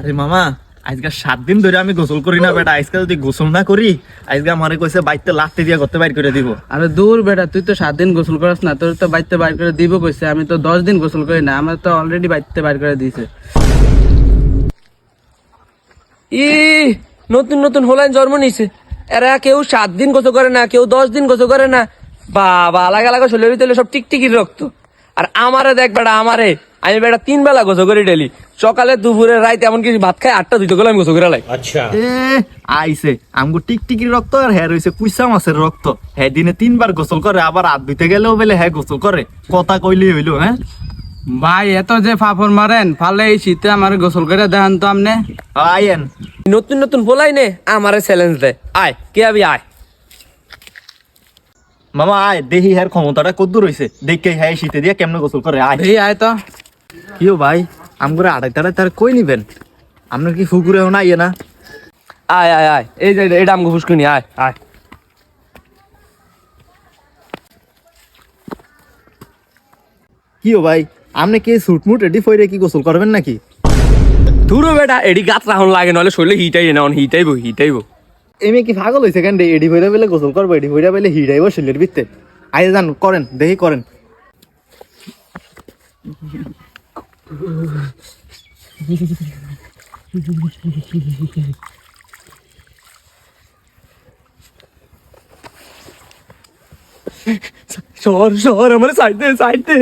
আরে মামা, আজকে 7 দিন ধরে আমি গোসল করি না বেটা। আজকে যদি গোসল না করি, আজকে আমারে কইছে বাইতে লাত্তি দিয়া করতে বাইর করে দিব। আরে দূর বেটা, তুই তো 7 দিন গোসল করিস না, তোর তো বাইতে বাইর করে দিব কইছে। আমি তো 10 দিন গোসল করি না, আমার তো অলরেডি বাইতে বাইর করে দিয়েছে। ই নতুন নতুন হোলাইন জন্ম নিছে, এরা কেউ 7 দিন গোসল করে না, কেউ 10 দিন গোসল করে না। বাবা, আলাদা আলাদা শরীরের ভিতরে সব টিকটিকির রক্ত। আর আমারে দেখ বেটা, আমি বেটা 3 বেলা গোসল করি ডেলি, সকালে দুপুরে রাইতে, এমনকি ভাত খাই 8টা 2টা করে আমি গোসল করে লাই। এ আইছে আমগো টিকটিকির রক্ত, আর হ্যাঁ রইছে কুইসা মাছের রক্ত। হ্যাঁ দিনে 3 বার গোসল করে, আবার হাত ধুইতে গেলেও বলে হ্যাঁ গোসল করে। কথা কইলি হইলো? হ্যাঁ ভাই, এত যে ফাফর মারেন, ফালে এই শীতে আমার গোসল করে দেখান তো আমনে। আইয়েন। নতুন নতুন হোলাই নে আমারে চ্যালেঞ্জ দেয়, আয় কে আবি আয়। মামা আয়, দেখি হ্যাঁ ক্ষমতাটা কদ্দুর রইছে, দেখে হ্যাঁ শীতে দিয়া কেমনে গোসল করে। আয় এই আয় তো। কিও ভাই, আমগরে আড়াই তাড়াই তার কই নিবেন? আপনার কি ফুকুরেও না ইয়ে না? আয় আয় আয়, এই যে এটা আমগো ফুসকুনি, আয় আয়। কিও ভাই, আপনি কি সুটমুট রেডি ফইরে কি গোসল করবেন নাকি? ধুরো বেটা, এডি গাছ রাহন লাগে, নলে শরীরে হিটাইব। এমনি কি পাগল হইছে কেন? এডি ফইরা বেলে গোসল করবো, এডি ফইরা বেলে হিড়াইব শরীরের ভিতরে। আই যান করেন, দেখি করেন। শহর আমার সাইডে।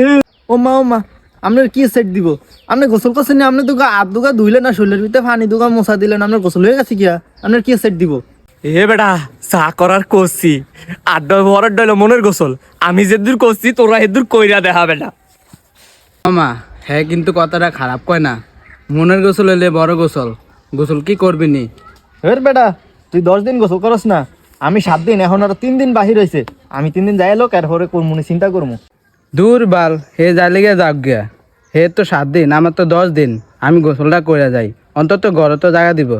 ও মা, আপনার কি সেট দিব? আপনি গোসল করছেন না? আপনি দুগা হাত দুগা ধুইলেন না, শরীরের ভিতরে পানি দুগা মোছা দিলেন, আপনার গোসল হয়ে গেছে কিয়া? আপনার কি সেট দিব? এ বেটা, চা করার করছি, আড্ডা ভরার ডইল মনের গোসল। আমি যে দূর করছি, তোরা এদূর কইরা দেখা বেটা। মামা, হ্যাঁ কিন্তু কথাটা খারাপ কয় না। মনের গোসল হইলে বড় গোসল। গোসল কি করবি নি? হের বেটা, তুই 10 দিন গোসল করস না, আমি 7 দিন, এখন আর 3 দিন বাহির হয়েছে। আমি 3 দিন যাই লোক, এরপরে কোন চিন্তা করবো। দূর বাল, হে যাইলে গিয়ে যাক গিয়া। হে তো 7 দিন, আমার তো 10 দিন। আমি গোসলটা করে যাই, অন্তত ঘরে তো জায়গা দিব।